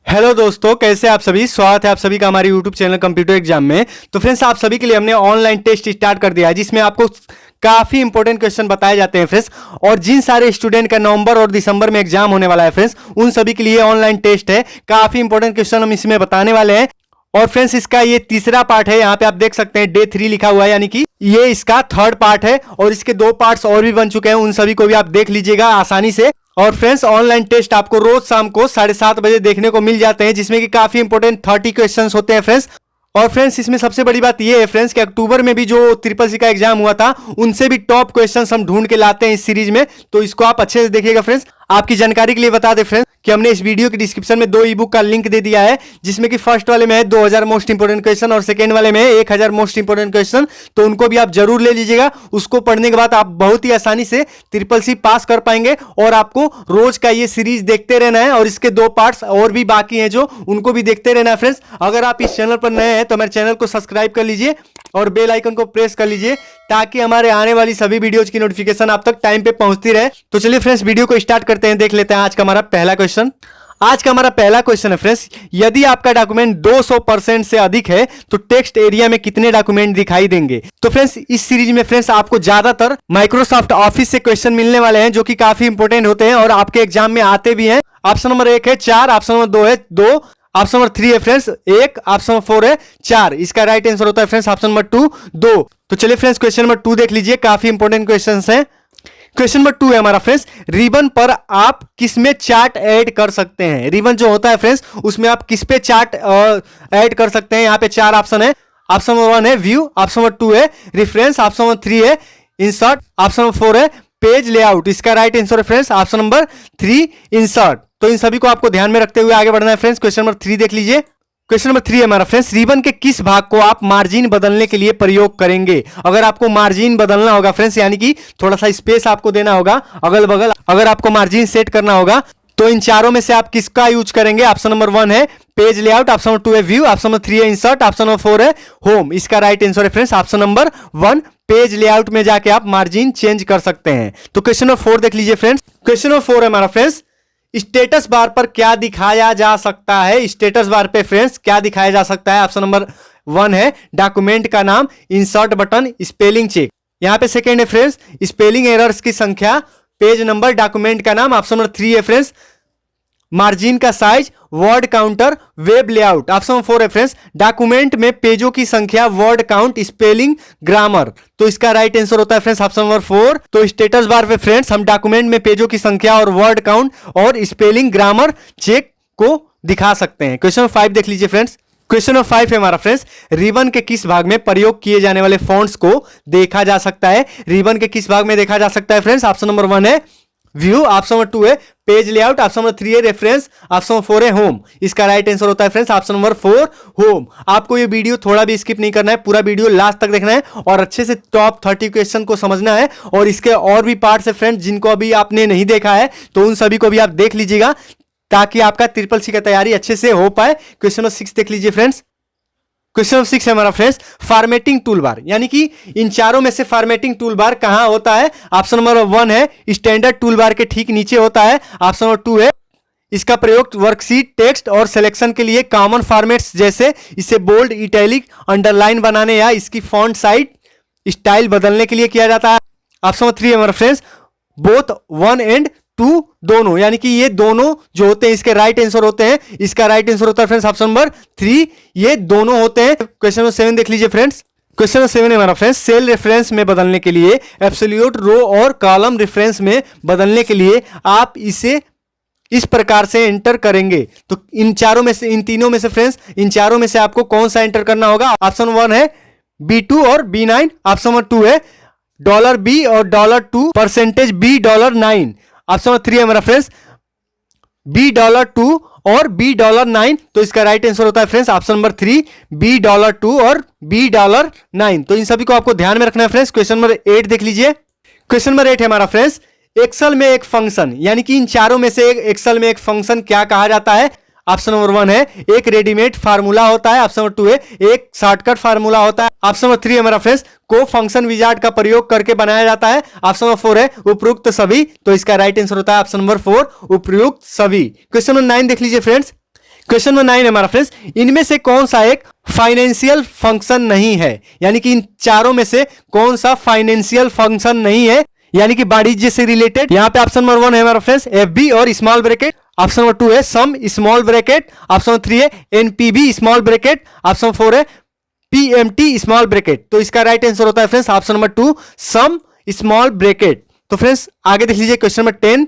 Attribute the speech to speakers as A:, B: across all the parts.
A: Hello दोस्तों, कैसे आप सभी। स्वागत है आप सभी का हमारे यूट्यूब चैनल कंप्यूटर एग्जाम में। तो फ्रेंड्स, आप सभी के लिए हमने ऑनलाइन टेस्ट स्टार्ट कर दिया है, जिसमें आपको काफी इंपॉर्टेंट क्वेश्चन बताए जाते हैं फ्रेंड्स। और जिन सारे स्टूडेंट का नवंबर और दिसंबर में एग्जाम होने वाला है फ्रेंड्स, उन सभी के लिए ऑनलाइन टेस्ट है। काफी इंपॉर्टेंट क्वेश्चन हम इसमें बताने वाले हैं। और फ्रेंड्स, इसका ये तीसरा पार्ट है। यहाँ पे आप देख सकते हैं डे 3 लिखा हुआ है, यानी कि ये इसका थर्ड पार्ट है। और इसके 2 पार्ट्स और भी बन चुके हैं, उन सभी को भी आप देख लीजिएगा आसानी से। और फ्रेंड्स, ऑनलाइन टेस्ट आपको रोज शाम को 7:30 बजे देखने को मिल जाते हैं, जिसमें कि काफी इंपॉर्टेंट 30 क्वेश्चंस होते हैं फ्रेंड्स। और फ्रेंड्स, इसमें सबसे बड़ी बात यह है फ्रेंड्स कि अक्टूबर में भी जो ट्रिपल सी का एग्जाम हुआ था, उनसे भी टॉप क्वेश्चंस हम ढूंढ के लाते हैं इस सीरीज में। तो इसको आप अच्छे से देखिएगा फ्रेंड्स। आपकी जानकारी के लिए बता दें फ्रेंड्स कि हमने इस वीडियो के डिस्क्रिप्शन में 2 ई बुक का लिंक दे दिया है, जिसमें कि फर्स्ट वाले में है 2000 मोस्ट इंपोर्टेंट क्वेश्चन और सेकंड वाले में है 1000 मोस्ट इंपोर्टेंट क्वेश्चन। तो उनको भी आप जरूर ले लीजिएगा। उसको पढ़ने के बाद आप बहुत ही आसानी से ट्रिपल सी पास कर पाएंगे। और आपको रोज का ये सीरीज देखते रहना है। और इसके 2 पार्ट्स और भी बाकी हैं, जो उनको भी देखते रहना है फ्रेंड्स। अगर आप इस चैनल पर नए हैं तो हमारे चैनल को सब्सक्राइब कर लीजिए और बेल आइकन को प्रेस कर लीजिए, ताकि हमारे आने वाली सभी वीडियोज की नोटिफिकेशन आप तक टाइम पे पहुंचती रहे। तो चलिए फ्रेंड्स, वीडियो को स्टार्ट करते हैं। देख लेते हैं आज का हमारा पहला क्वेश्चन। आज का हमारा पहला क्वेश्चन है फ्रेंड्स, यदि आपका डॉक्यूमेंट 200% से अधिक है तो टेक्स्ट एरिया में कितने डॉक्यूमेंट दिखाई देंगे। तो फ्रेंड्स, इस सीरीज में फ्रेंड्स आपको ज्यादातर माइक्रोसॉफ्ट ऑफिस से क्वेश्चन मिलने वाले हैं, जो कि काफी इंपॉर्टेंट होते हैं और आपके एग्जाम में आते भी हैं। ऑप्शन नंबर 1 है 4, ऑप्शन नंबर 2 है 2, ऑप्शन नंबर 3 है फ्रेंड्स 1, ऑप्शन नंबर 4 है 4। इसका राइट आंसर होता है फ्रेंड्स ऑप्शन नंबर 2, 2। तो चलिए फ्रेंड्स, क्वेश्चन नंबर 2 देख लीजिए। काफी इंपॉर्टेंट क्वेश्चन है। क्वेश्चन नंबर 2 है हमारा फ्रेंड्स, रिबन पर आप किस में चार्ट ऐड कर सकते हैं। रिबन जो होता है फ्रेंड्स, उसमें आप किस पे चार्ट ऐड कर सकते हैं। यहाँ पे 4 ऑप्शन है। ऑप्शन नंबर 1 है व्यू, ऑप्शन नंबर 2 है रेफरेंस, ऑप्शन नंबर 3 है इंसर्ट, ऑप्शन नंबर 4 है पेज लेआउट। इसका राइट आंसर है फ्रेंड्स ऑप्शन नंबर 3 इंसर्ट। तो इन सभी को आपको ध्यान में रखते हुए आगे बढ़ना है फ्रेंड्स। क्वेश्चन नंबर 3 देख लीजिए। क्वेश्चन नंबर 3 है हमारा फ्रेंड्स, रिबन के किस भाग को आप मार्जिन बदलने के लिए प्रयोग करेंगे। अगर आपको मार्जिन बदलना होगा फ्रेंड्स, यानी कि थोड़ा सा स्पेस आपको देना होगा अगल बगल, अगर आपको मार्जिन सेट करना होगा, तो इन चारों में से आप किसका यूज करेंगे। ऑप्शन नंबर 1 है पेज लेआउट, ऑप्शन नंबर 2 है व्यू, ऑप्शन नंबर 3 है इंसर्ट, ऑप्शन नंबर 4 है होम। इसका राइट आंसर है friends option number 1, page layout में जाके आप मार्जिन चेंज कर सकते हैं। तो क्वेश्चन नंबर 4 देख लीजिए फ्रेंड्स। क्वेश्चन नंबर 4 है हमारा फ्रेंड्स, स्टेटस बार पर क्या दिखाया जा सकता है। स्टेटस बार पे फ्रेंड्स क्या दिखाया जा सकता है। ऑप्शन नंबर 1 है डॉक्यूमेंट का नाम, इंसर्ट बटन, स्पेलिंग चेक। यहां पे सेकंड है फ्रेंड्स स्पेलिंग एरर्स की संख्या, पेज नंबर, डॉक्यूमेंट का नाम। ऑप्शन नंबर 3 है फ्रेंड्स मार्जिन का size, word counter, web layout. Option number 4 है फ्रेंड्स डॉक्यूमेंट में पेजों की संख्या, वर्ड काउंट, स्पेलिंग, ग्रामर। तो इसका राइट आंसर होता है फ्रेंड्स ऑप्शन नंबर 4। तो स्टेटस बार पे फ्रेंड्स हम डॉक्यूमेंट में पेजों की संख्या और वर्ड काउंट और स्पेलिंग, ग्रामर चेक को दिखा सकते हैं। क्वेश्चन नंबर 5 देख लीजिए फ्रेंड्स। क्वेश्चन नंबर 5 है हमारा फ्रेंड्स, रिबन के किस भाग में प्रयोग किए जाने वाले फॉन्ट्स को देखा जा सकता है। रिबन के किस भाग में देखा जा सकता है फ्रेंड्स। ऑप्शन नंबर 1 है व्यू, ऑप्शन नंबर 2 है पेज लेआउट, ऑप्शन नंबर 3 है रेफरेंस, ऑप्शन नंबर 4 है होम। इसका राइट आंसर होता है फ्रेंड्स ऑप्शन नंबर 4 होम। आपको ये वीडियो थोड़ा भी स्किप नहीं करना है, पूरा वीडियो लास्ट तक देखना है और अच्छे से टॉप 30 क्वेश्चन को समझना है। और इसके और भी पार्ट्स है फ्रेंड्स, जिनको अभी आपने नहीं देखा है, तो उन सभी को भी आप देख लीजिएगा, ताकि आपका ट्रिपल सी का तैयारी अच्छे से हो पाए। क्वेश्चन नंबर 6 देख लीजिए फ्रेंड्स। क्वेश्चन नंबर 6 है हमारा फ्रेंड्स, फॉर्मेटिंग टूल बार, यानी कि इन चारों में से फॉर्मेटिंग टूल बार कहां होता है। ऑप्शन नंबर 1 है स्टैंडर्ड टूल बार के ठीक नीचे होता है, ऑप्शन नंबर 2 है इसका प्रयोग वर्कशीट, टेक्स्ट और सिलेक्शन के लिए कॉमन फॉर्मेट्स, जैसे इसे बोल्ड, इटैलिक, अंडरलाइन बनाने या इसकी फॉन्ट साइज स्टाइल बदलने के लिए किया जाता है। ऑप्शन नंबर 3 है हमारा फ्रेंड्स बोथ 1 एंड 2, दोनों, यानी कि ये दोनों जो होते हैं इसके राइट आंसर होते हैं। इसका राइट आंसर होता है फ्रेंड्स ऑप्शन नंबर 3, ये दोनों होते हैं। क्वेश्चन नंबर 7 देख लीजिए फ्रेंड्स। क्वेश्चन नंबर 7 है हमारा फ्रेंड्स, सेल रेफरेंस में बदलने के लिए, एब्सोल्यूट रो और कॉलम रेफरेंस में बदलने के लिए आप इसे इस प्रकार से एंटर करेंगे। तो इन चारों में से, इन तीनों में से फ्रेंड्स, इन चारों में से आपको कौन सा एंटर करना होगा। ऑप्शन 1 है B2 और B9, ऑप्शन नंबर 2 है $B और $2, परसेंटेज B $9, ऑप्शन नंबर 3 है हमारा फ्रेंड्स B $2 और B $9। तो इसका राइट आंसर होता है फ्रेंड्स ऑप्शन नंबर 3 B $2 और B $9। तो इन सभी को आपको ध्यान में रखना है फ्रेंड्स। क्वेश्चन नंबर 8 देख लीजिए। क्वेश्चन नंबर 8 है हमारा फ्रेंड्स, एक्सेल में एक फंक्शन, यानी कि इन चारों में से एक्सेल में एक फंक्शन क्या कहा जाता है। ऑप्शन नंबर 1 है एक रेडीमेड फार्मूला होता है, ऑप्शन नंबर 2 है एक शॉर्टकट फार्मूला होता है, ऑप्शन नंबर 3 है हमारा फ्रेंड्स को फंक्शन विजार्ड का प्रयोग करके बनाया जाता है, ऑप्शन नंबर 4 है उपयुक्त सभी। तो इसका राइट आंसर होता है ऑप्शन नंबर 4 उपयुक्त सभी। क्वेश्चन नंबर 9 देख लीजिए फ्रेंड्स। क्वेश्चन नंबर 9 है हमारा फ्रेंड्स, इनमें से कौन सा एक फाइनेंशियल फंक्शन नहीं है, यानी कि इन चारों में से कौन सा फाइनेंशियल फंक्शन नहीं है, यानी कि वाणिज्य से रिलेटेड। यहां पे ऑप्शन नंबर 1 है हमारा फ्रेंड्स एफबी और स्मॉल ब्रैकेट, ऑप्शन नंबर 2 है sum small bracket, option number 3 है एनपीबी स्मॉल ब्रैकेट, ऑप्शन 4 है पीएमटी स्मॉल ब्रैकेट। तो इसका राइट आंसर होता है friends option number 2 sum small bracket. तो फ्रेंड्स आगे देख लीजिए क्वेश्चन नंबर 10।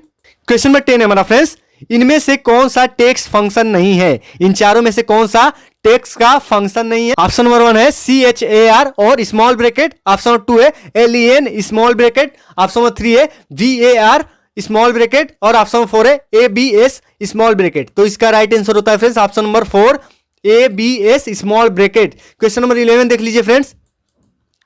A: क्वेश्चन नंबर 10 है हमारा फ्रेंड्स, इनमें से कौन सा टेक्स्ट फंक्शन नहीं है, इन चारों में से कौन सा टेक्स्ट का फंक्शन नहीं है। ऑप्शन नंबर 1 है CHAR और स्मॉल ब्रैकेट, ऑप्शन नंबर 2 है LEN small bracket, option number 3 है VAR स्मॉल ब्रैकेट और ऑप्शन नंबर 4 है ABS स्मॉल ब्रैकेट। तो इसका राइट आंसर होता है friends option number 4 ABS small bracket. Question number 11 देख लीजिए फ्रेंड्स।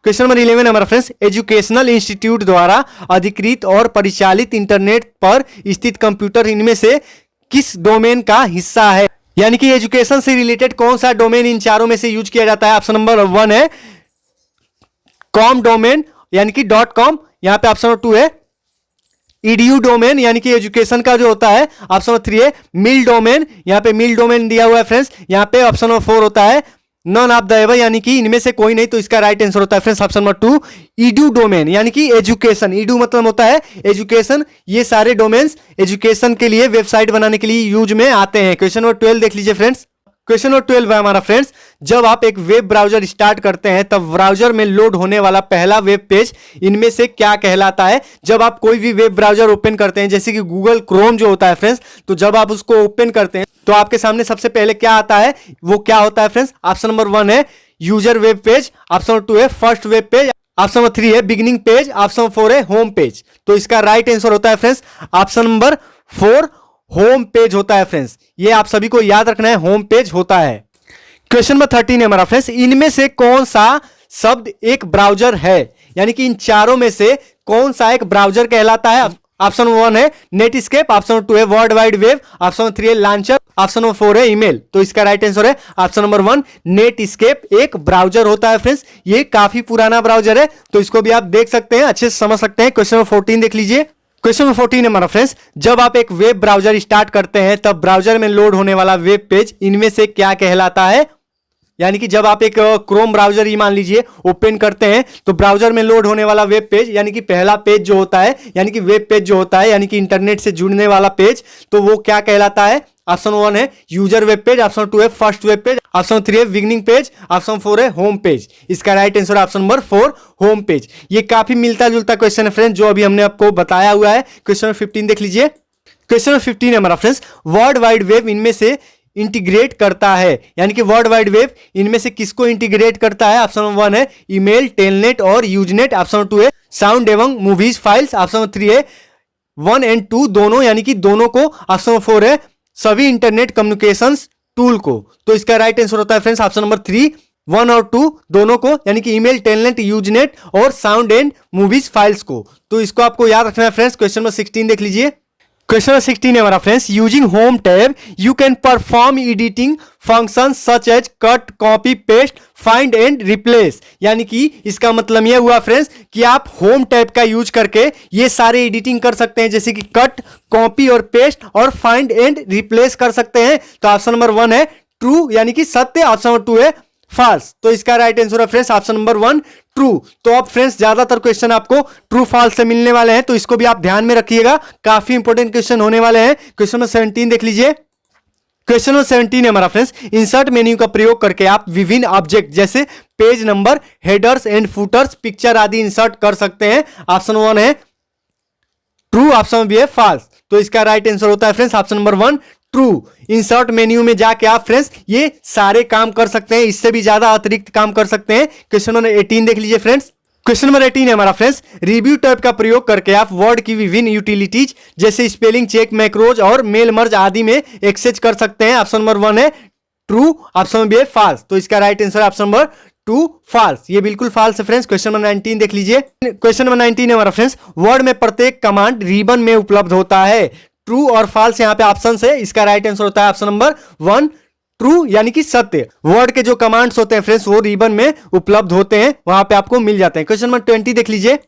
A: क्वेश्चन नंबर 11 हमारा फ्रेंड्स, एजुकेशनल इंस्टीट्यूट द्वारा अधिकृत और परिचालित इंटरनेट पर स्थित कंप्यूटर इनमें से किस डोमेन का हिस्सा है, यानी कि एजुकेशन से रिलेटेड कौन सा डोमेन इन चारों में से यूज किया जाता है। ऑप्शन नंबर 1 है कॉम डोमेन यानी कि .com, यहां पे ऑप्शन नंबर 2 है ईडीयू डोमेन यानी कि एजुकेशन का जो होता है, ऑप्शन नंबर 3 है मिल डोमेन, यहां पे मिल डोमेन दिया हुआ है फ्रेंड्स, यहां पे ऑप्शन नंबर 4 होता है नॉन ऑफ द एबव यानी कि इनमें से कोई नहीं। तो इसका राइट आंसर होता है friends option number 2 Edu domain यानी कि एजुकेशन। ईडू मतलब होता है एजुकेशन, ये सारे डोमेन्स एजुकेशन के लिए वेबसाइट बनाने के लिए यूज में आते हैं। क्वेश्चन नंबर 12 देख लीजिए फ्रेंड्स। क्वेश्चन नंबर 12 है हमारा फ्रेंड्स, जब आप एक वेब ब्राउजर स्टार्ट करते हैं तब ब्राउजर में लोड होने वाला पहला वेब पेज इनमें से क्या कहलाता है। जब आप कोई भी वेब ब्राउजर ओपन करते हैं जैसे कि गूगल क्रोम जो होता है फ्रेंड्स, तो जब आप उसको ओपन करते हैं तो आपके सामने सबसे पहले क्या आता है, वो क्या होता है फ्रेंड्स। ऑप्शन नंबर 1 है user web page, option number 2 है first web page, option number 3 है बिगिनिंग पेज, ऑप्शन नंबर 4 है होम पेज। तो इसका राइट आंसर होता है friends option number 4 home page होता है फ्रेंड्स, ये आप सभी को याद रखना है, होम पेज होता है। क्वेश्चन नंबर 13 है हमारा फ्रेंड्स, इनमें से कौन सा शब्द एक ब्राउजर है, यानी कि इन चारों में से कौन सा एक ब्राउजर कहलाता है। ऑप्शन 1 है नेटस्केप, ऑप्शन नंबर 2 है world wide web, option number 3 है लॉन्चर, ऑप्शन नंबर 4 है ईमेल। तो इसका राइट आंसर है ऑप्शन नंबर 1 नेटस्केप एक ब्राउजर होता है फ्रेंड्स, ये काफी पुराना ब्राउजर है, तो इसको भी आप देख सकते हैं, अच्छे से समझ सकते हैं। क्वेश्चन नंबर 14 देख लीजिए। क्वेश्चन नंबर 14 है हमारा फ्रेंड्स, जब आप एक वेब ब्राउजर स्टार्ट करते हैं तब ब्राउजर में लोड होने वाला वेब पेज इनमें से क्या कहलाता है। यानी कि जब आप एक क्रोम ब्राउजर ही मान लीजिए ओपन करते हैं तो ब्राउजर में लोड होने वाला वेब पेज यानी कि पहला पेज जो होता है, यानी कि वेब पेज जो होता है यानी कि इंटरनेट से जुड़ने वाला पेज, तो वो क्या कहलाता है। ऑप्शन 1 है यूजर वेब पेज, ऑप्शन 2 है फर्स्ट वेब पेज, ऑप्शन 3 है बिगिनिंग पेज, ऑप्शन 4 है होम पेज। इसका राइट आंसर है ऑप्शन नंबर 4 होम पेज। ये काफी मिलता जुलता क्वेश्चन है फ्रेंड्स जो अभी हमने आपको बताया हुआ है। क्वेश्चन नंबर 15 देख लीजिए। क्वेश्चन नंबर 15 है हमारा फ्रेंड्स, वर्ल्ड वाइड वेब इनमें से इंटीग्रेट करता है, यानी कि वर्ल्ड वाइड वेब इनमें से किसको इंटीग्रेट करता है। ऑप्शन नंबर 1 है ईमेल, टेलनेट और यूजनेट, ऑप्शन नंबर 2 है साउंड एवं मूवीज फाइल्स, ऑप्शन नंबर 3 है 1 और 2 दोनों यानी कि दोनों को, ऑप्शन नंबर 4 है सभी इंटरनेट कम्युनिकेशंस टूल को। तो इसका राइट आंसर होता है फ्रेंड्स ऑप्शन नंबर 3 1 और 2 दोनों को, यानी कि ईमेल, टेलनेट, यूजनेट और साउंड एंड मूवीज फाइल्स को। तो इसको आपको याद रखना है फ्रेंड्स। क्वेश्चन नंबर 16 देख लीजिए। क्वेश्चन नंबर 16 है हमारा friends, using home tab you can perform editing function such as cut, copy, paste, find and replace. यानी कि इसका मतलब यह हुआ फ्रेंड्स कि आप होम टैब का यूज करके ये सारे एडिटिंग कर सकते हैं, जैसे कि कट, कॉपी और पेस्ट और फाइंड एंड रिप्लेस कर सकते हैं। तो ऑप्शन नंबर 1 है ट्रू यानी कि सत्य, ऑप्शन नंबर 2 है फॉल्स। तो इसका राइट आंसर है फ्रेंड्स ऑप्शन नंबर 1 ट्रू। तो अब फ्रेंड्स ज्यादातर क्वेश्चन आपको ट्रू फॉल्स से मिलने वाले हैं, तो इसको भी आप ध्यान में रखिएगा, काफी इंपॉर्टेंट क्वेश्चन होने वाले हैं। क्वेश्चन नंबर 17 देख लीजिए। क्वेश्चन नंबर 17 है हमारा फ्रेंड्स, इंसर्ट मेन्यू का प्रयोग करके आप विभिन्न ऑब्जेक्ट जैसे page number, headers and putters, picture आदि इंसर्ट कर सकते हैं। ऑप्शन 1 है ट्रू, ऑप्शन बी है फॉल्स। तो इसका राइट आंसर होता है friends option number 1 true. Insert menu में जाके आप फ्रेंड्स ये सारे काम कर सकते हैं, इससे भी ज्यादा अतिरिक्त काम कर सकते हैं। क्वेश्चन नंबर 18 देख लीजिए फ्रेंड्स। क्वेश्चन नंबर 18 है हमारा फ्रेंड्स, रिव्यू टैब का प्रयोग करके आप वर्ड की विभिन्न यूटिलिटीज जैसे स्पेलिंग चेक, मैक्रोज और मेल मर्ज आदि में एक्सेस कर सकते हैं। ऑप्शन नंबर 1 है ट्रू, ऑप्शन नंबर बी है फॉल्स। तो इसका right answer option number 2 false, ये बिल्कुल फॉल्स है फ्रेंड्स। क्वेश्चन नंबर 19 देख लीजिए। क्वेश्चन नंबर 19 है हमारा फ्रेंड्स, वर्ड में प्रत्येक कमांड रिबन में उपलब्ध होता है। ट्रू और फॉल्स यहाँ पे ऑप्शन है, इसका राइट आंसर होता है ऑप्शन नंबर 1 ट्रू यानी कि सत्य। वर्ड के जो कमांड्स होते हैं फ्रेंड्स वो रिबन में उपलब्ध होते हैं, वहां पे आपको मिल जाते हैं। क्वेश्चन नंबर 20 देख लीजिए।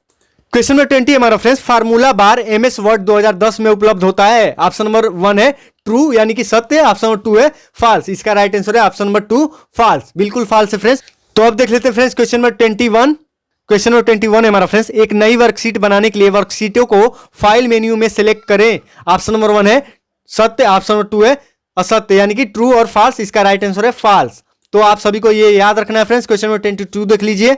A: क्वेश्चन नंबर 20 हमारा फ्रेंड्स, फार्मूला बार एमएस वर्ड 2010 में उपलब्ध होता है। ऑप्शन नंबर 1 है ट्रू यानी कि सत्य, ऑप्शन नंबर 2 है फॉल्स। इसका राइट आंसर है ऑप्शन नंबर 2 फॉल्स, बिल्कुल फॉल्स है फ्रेंड्स। तो अब देख लेते हैं friends question number 21। Question number 21 है हमारा फ्रेंड्स, एक नई वर्कशीट बनाने के लिए वर्कशीटों को फाइल मेन्यू में सिलेक्ट करें। ऑप्शन नंबर 1 है सत्य, ऑप्शन नंबर 2 है असत्य यानी कि ट्रू और फॉल्स। इसका राइट आंसर है फॉल्स। तो आप सभी को ये याद रखना है फ्रेंड्स। क्वेश्चन नंबर 22 देख लीजिए।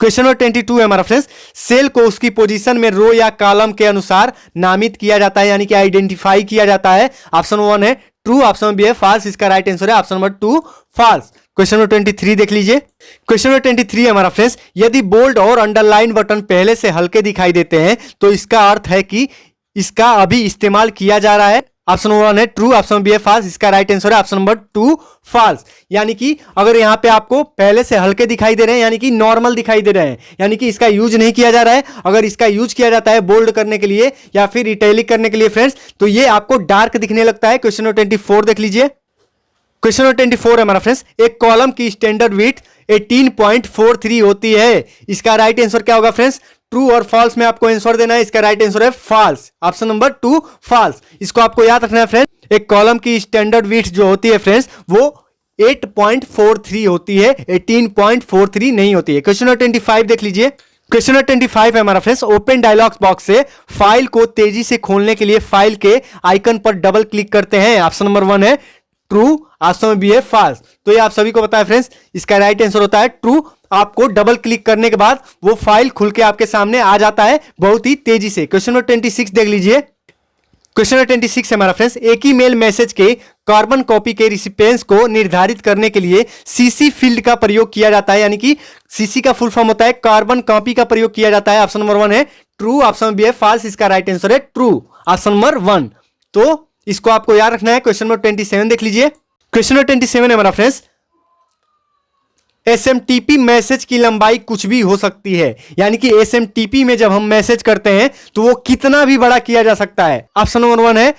A: क्वेश्चन नंबर 22 है हमारा फ्रेंड्स, सेल को उसकी पोजीशन में रो या कॉलम के अनुसार नामित किया जाता है यानी कि आइडेंटिफाई किया जाता है। ऑप्शन 1 है ट्रू, ऑप्शन बी है फॉल्स। इसका राइट आंसर है option number 2 false. Question number 23 देख लीजिए। क्वेश्चन नंबर 23 है हमारा फ्रेंड्स, यदि बोल्ड और अंडरलाइन बटन पहले से हल्के दिखाई देते हैं तो इसका अर्थ है कि इसका अभी इस्तेमाल किया जा रहा है। ऑप्शन नंबर 1 है ट्रू, ऑप्शन बी है फॉल्स। इसका राइट आंसर है ऑप्शन नंबर 2 फॉल्स। यानी कि अगर यहाँ पे आपको पहले से हल्के दिखाई दे रहे हैं यानी कि नॉर्मल दिखाई दे रहे हैं, यानी कि इसका यूज नहीं किया जा रहा है। अगर इसका यूज किया जाता है बोल्ड करने के लिए या फिर इटैलिक करने के लिए फ्रेंड्स, तो ये आपको डार्क दिखने लगता है। क्वेश्चन नंबर 24 देख लीजिए। क्वेश्चन नंबर 24 है हमारा फ्रेंड्स, एक कॉलम की स्टैंडर्ड विड्थ 18.43 होती है। इसका राइट आंसर क्या होगा फ्रेंड्स? ट्रू और फॉल्स में आपको आंसर देना है। इसका राइट आंसर है फॉल्स, ऑप्शन नंबर 2 फॉल्स। इसको आपको याद रखना है फ्रेंड्स। एक कॉलम की स्टैंडर्ड विड्थ जो होती है फ्रेंड्स वो 8.43 होती है, 18.43 नहीं होती है। क्वेश्चन नंबर 25 देख लीजिए। क्वेश्चन नंबर 25 है हमारा फ्रेंड्स, ओपन डायलॉग बॉक्स से फाइल को तेजी से खोलने के लिए फाइल के आइकन पर डबल क्लिक करते हैं। ऑप्शन नंबर 1 है ट्रू, ऑप्शन बी है फॉल्स। तो ये आप सभी को पता है फ्रेंड्स, इसका राइट आंसर होता है ट्रू। आपको डबल क्लिक करने के बाद वो फाइल खुल के आपके सामने आ जाता है बहुत ही तेजी से। क्वेश्चन नंबर 26 देख लीजिए। क्वेश्चन नंबर 26 है हमारा फ्रेंड्स, एक ही मेल मैसेज के कार्बन कॉपी के रिसिपिएंट्स को निर्धारित करने के लिए सीसी फील्ड का प्रयोग किया जाता है, यानी कि सीसी का फुल फॉर्म होता है कार्बन कॉपी का प्रयोग किया जाता है। ऑप्शन नंबर 1 है ट्रू, ऑप्शन बी है फॉल्स। इसका राइट आंसर है ट्रू, ऑप्शन नंबर 1। तो इसको आपको याद रखना है। क्वेश्चन नंबर 27 देख लीजिए। क्वेश्चन नंबर 27 है हमारा फ्रेंड्स, एसएमटीपी मैसेज की लंबाई कुछ भी हो सकती है, यानी कि एसएमटीपी में जब हम मैसेज करते हैं तो वो कितना भी बड़ा किया जा सकता है। ऑप्शन नंबर 1 है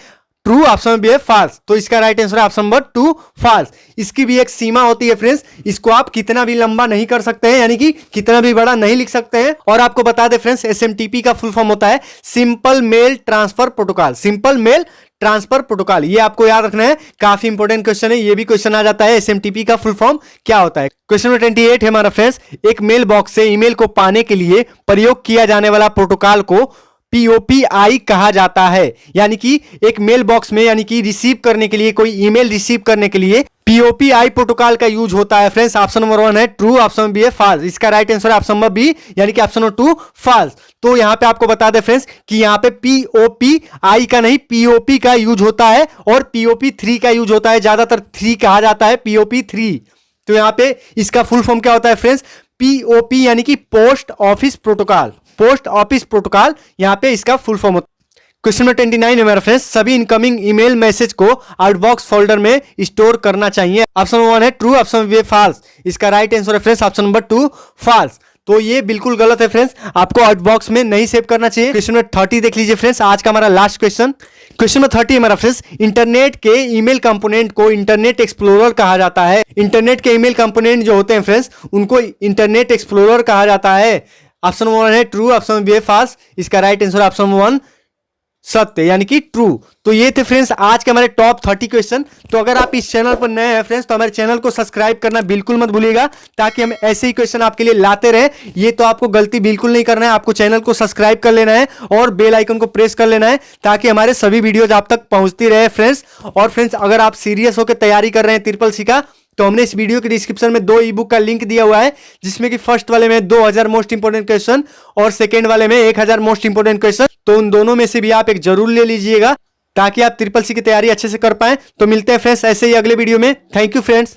A: ट्रू, ऑप्शन बी है फॉल्स। तो इसका राइट आंसर है ऑप्शन नंबर 2 फॉल्स। इसकी भी एक सीमा होती है फ्रेंड्स, इसको आप कितना भी लंबा नहीं कर सकते हैं, यानी कि कितना भी बड़ा नहीं लिख सकते हैं। और आपको बता दें फ्रेंड्स, एसएमटीपी का फुल फॉर्म होता है simple mail transfer protocol, simple mail transfer protocol. ये आपको याद रखना है, काफी इंपॉर्टेंट क्वेश्चन है। ये भी क्वेश्चन आ जाता है एसएमटीपी का फुल फॉर्म क्या होता है। क्वेश्चन नंबर 28 है हमारा फ्रेंड्स, एक मेल बॉक्स से ईमेल को पाने के लिए प्रयोग किया जाने वाला प्रोटोकॉल को पीओपीआई कहा जाता है, यानी कि एक मेल बॉक्स में, यानी कि रिसीव करने के लिए, कोई ईमेल रिसीव करने के लिए पीओपीआई प्रोटोकॉल का यूज होता है फ्रेंड्स। ऑप्शन नंबर 1 है ट्रू, ऑप्शन बी है फॉल्स। इसका राइट आंसर है ऑप्शन नंबर बी, यानी कि ऑप्शन नंबर 2 फॉल्स। तो यहां पे आपको बता दें फ्रेंड्स कि यहां पे पीओपीआई का नहीं पीओपी का यूज होता है और पीओपी 3 का यूज होता है। ज्यादातर 3 कहा जाता है, पीओपी 3। तो यहां पे इसका फुल फॉर्म क्या होता है फ्रेंड्स? पीओपी यानी कि post office protocol, post office protocol यहां पे इसका फुल फॉर्म होता है। क्वेश्चन नंबर 29 है मेरा फ्रेंड्स, सभी इनकमिंग ईमेल मैसेज को आउटबॉक्स फोल्डर में स्टोर करना चाहिए। ऑप्शन नंबर 1 है ट्रू, ऑप्शन बी है फॉल्स। इसका राइट आंसर है फ्रेंड्स ऑप्शन नंबर 2 फॉल्स। तो ये बिल्कुल गलत है फ्रेंड्स, आपको आउटबॉक्स में नहीं सेव करना चाहिए। क्वेश्चन नंबर 30 देख लीजिए फ्रेंड्स, आज का हमारा लास्ट क्वेश्चन। क्वेश्चन नंबर 30 हमारा फ्रेंड्स, इंटरनेट के ईमेल कंपोनेंट को इंटरनेट एक्सप्लोरर कहा जाता है। इंटरनेट के ईमेल कंपोनेंट जो होते हैं फ्रेंड्स उनको इंटरनेट एक्सप्लोरर कहा जाता है। ऑप्शन नंबर 1 है ट्रू, ऑप्शन बी है फॉल्स। इसका राइट आंसर ऑप्शन नंबर 1 सत्य, यानी कि ट्रू। तो ये थे फ्रेंड्स आज के हमारे टॉप 30 क्वेश्चन। तो अगर आप इस चैनल पर नए हैं फ्रेंड्स तो हमारे चैनल को सब्सक्राइब करना बिल्कुल मत भूलिएगा, ताकि हम ऐसे ही क्वेश्चन आपके लिए लाते रहें। ये तो आपको गलती बिल्कुल नहीं करना है, आपको चैनल को सब्सक्राइब कर लेना है और बेल आइकन को प्रेस कर लेना है, ताकि हमारे सभी वीडियोज आप तक पहुंचती रहे फ्रेंड्स। और फ्रेंड्स अगर आप सीरियस होकर तैयारी कर रहे हैं ट्रिपल सी का, तो हमने इस वीडियो के डिस्क्रिप्शन में 2 ई बुक का लिंक दिया हुआ है, जिसमें कि फर्स्ट वाले में 2000 मोस्ट इंपोर्टेंट क्वेश्चन और सेकंड वाले में 1000 मोस्ट इंपोर्टेंट क्वेश्चन। तो उन दोनों में से भी आप एक जरूर ले लीजिएगा, ताकि आप ट्रिपल सी की तैयारी अच्छे से कर पाएं। तो मिलते हैं फ्रेंड्स ऐसे ही अगले वीडियो में। Thank you friends.